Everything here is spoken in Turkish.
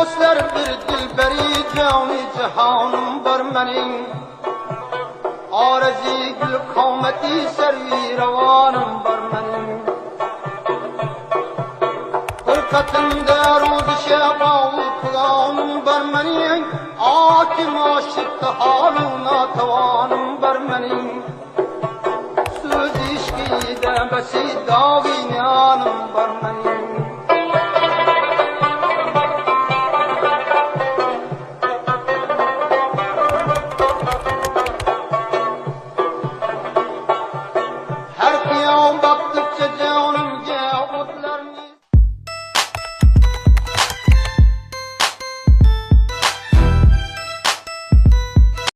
dostlar bir dilberi cani cihanım var menin. Arezi gül kavmeti servi revanım var menin. Hırkatımda roz şebavu kılanım var menin. Akim aşık halına tavanım var menin. Söz işkide besi davinyanım var